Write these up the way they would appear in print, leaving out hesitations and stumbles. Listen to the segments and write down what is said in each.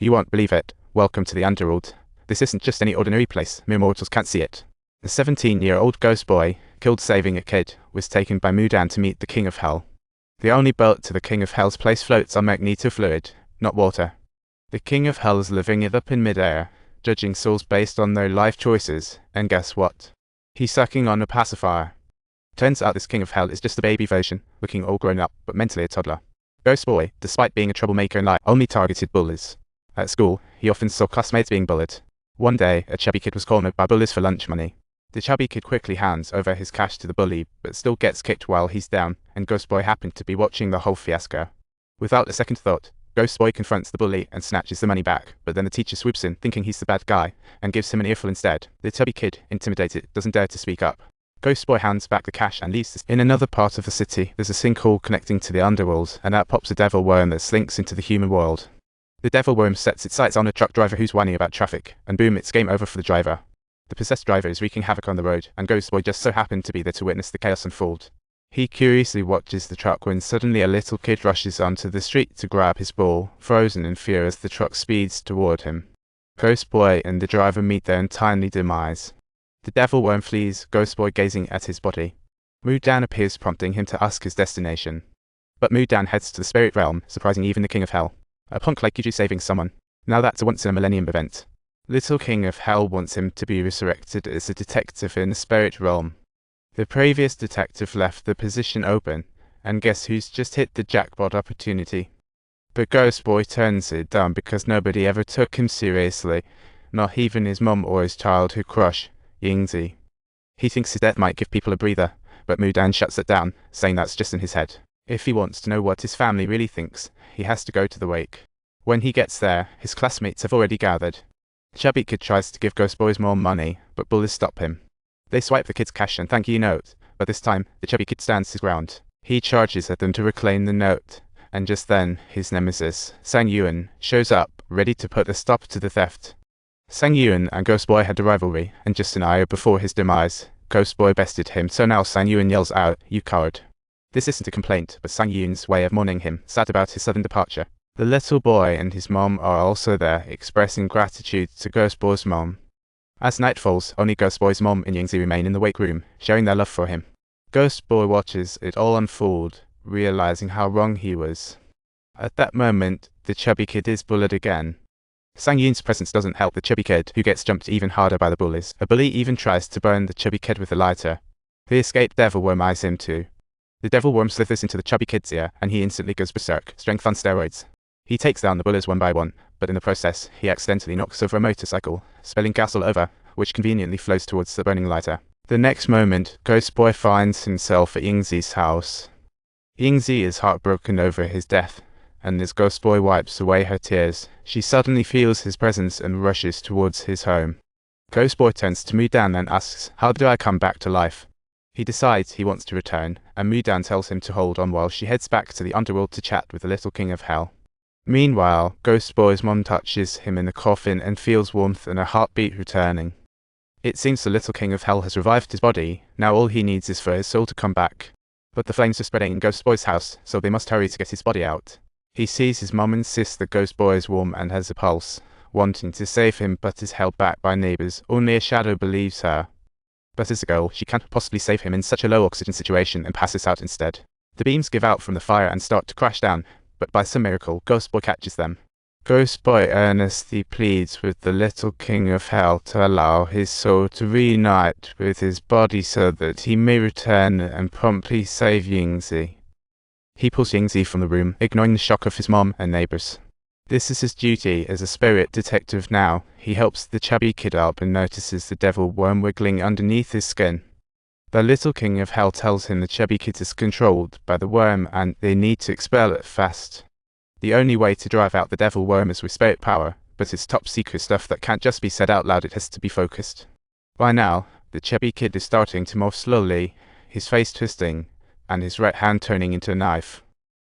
You won't believe it. Welcome to the Underworld. This isn't just any ordinary place. Mere mortals can't see it. The 17-year-old ghost boy, killed saving a kid, was taken by Mudan to meet the King of Hell. The only boat to the King of Hell's place floats on magnetofluid, not water. The King of Hell is living it up in midair, judging souls based on their life choices, and guess what? He's sucking on a pacifier. Turns out this King of Hell is just a baby version, looking all grown up, but mentally a toddler. Ghost boy, despite being a troublemaker in life, only targeted bullies. At school, he often saw classmates being bullied. One day, a chubby kid was cornered by bullies for lunch money. The chubby kid quickly hands over his cash to the bully, but still gets kicked while he's down, and Ghost boy happened to be watching the whole fiasco. Without a second thought, Ghost boy confronts the bully and snatches the money back, but then the teacher swoops in, thinking he's the bad guy, and gives him an earful instead. The chubby kid, intimidated, doesn't dare to speak up. Ghost boy hands back the cash and leaves. In another part of the city, there's a sinkhole connecting to the underworld, and out pops a devil worm that slinks into the human world. The devil worm sets its sights on a truck driver who's whining about traffic, and boom, it's game over for the driver. The possessed driver is wreaking havoc on the road, and Ghost boy just so happened to be there to witness the chaos unfold. He curiously watches the truck when suddenly a little kid rushes onto the street to grab his ball, frozen in fear as the truck speeds toward him. Ghost boy and the driver meet their untimely demise. The devil worm flees, Ghost boy gazing at his body. Mudan appears, prompting him to ask his destination. But Mudan heads to the spirit realm, surprising even the King of Hell. A punk like Youzhu saving someone. Now that's a once-in-a-millennium event. Little King of Hell wants him to be resurrected as a detective in the spirit realm. The previous detective left the position open, and guess who's just hit the jackpot opportunity? But Ghost boy turns it down because nobody ever took him seriously, not even his mum or his childhood crush, Youzhu. He thinks his death might give people a breather, but Mudan shuts it down, saying that's just in his head. If he wants to know what his family really thinks, he has to go to the wake. When he gets there, his classmates have already gathered. Chubby kid tries to give Ghost boy's mom money, but bullies stop him. They swipe the kid's cash and thank you note, but this time, the chubby kid stands his ground. He charges at them to reclaim the note, and just then, his nemesis, Sang Yuan, shows up, ready to put a stop to the theft. Sang Yuan and Ghost boy had a rivalry, and just an hour before his demise, Ghost boy bested him, so now Sang Yuan yells out, "You coward." This isn't a complaint, but Sang Yuan's way of mourning him, sad about his sudden departure. The little boy and his mom are also there, expressing gratitude to Ghost boy's mom. As night falls, only Ghost boy's mom and Youzhu remain in the wake room, sharing their love for him. Ghost boy watches it all unfold, realizing how wrong he was. At that moment, the chubby kid is bullied again. Sang Yun's presence doesn't help the chubby kid, who gets jumped even harder by the bullies. A bully even tries to burn the chubby kid with a lighter. The escaped devil worm eyes him too. The devil worm slithers into the chubby kid's ear, and he instantly goes berserk, strength on steroids. He takes down the bullies one by one, but in the process, he accidentally knocks over a motorcycle, spilling gas all over, which conveniently flows towards the burning lighter. The next moment, Ghost boy finds himself at Yingzi's house. Yingzi is heartbroken over his death, and as Ghost boy wipes away her tears, she suddenly feels his presence and rushes towards his home. Ghost boy turns to Mudan and asks, "How do I come back to life?" He decides he wants to return, and Mudan tells him to hold on while she heads back to the underworld to chat with the little King of Hell. Meanwhile, Ghost boy's mom touches him in the coffin and feels warmth and a heartbeat returning. It seems the little King of Hell has revived his body, now all he needs is for his soul to come back. But the flames are spreading in Ghost boy's house, so they must hurry to get his body out. He sees his mom insists that Ghost boy is warm and has a pulse, wanting to save him but is held back by neighbors. Only a shadow believes her. But as a girl, she can't possibly save him in such a low oxygen situation and passes out instead. The beams give out from the fire and start to crash down, but by some miracle, Ghost boy catches them. Ghost boy earnestly pleads with the little King of Hell to allow his soul to reunite with his body so that he may return and promptly save Yingzi. He pulls Yingzi from the room, ignoring the shock of his mom and neighbors. This is his duty as a spirit detective now. He helps the chubby kid up and notices the devil worm wiggling underneath his skin. The little King of Hell tells him the chubby kid is controlled by the worm and they need to expel it fast. The only way to drive out the devil worm is with spirit power, but it's top secret stuff that can't just be said out loud, it has to be focused. By now, the chubby kid is starting to morph slowly, his face twisting, and his right hand turning into a knife.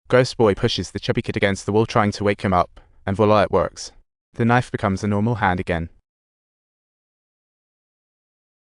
Ghost boy pushes the chubby kid against the wall trying to wake him up, and voila, it works. The knife becomes a normal hand again.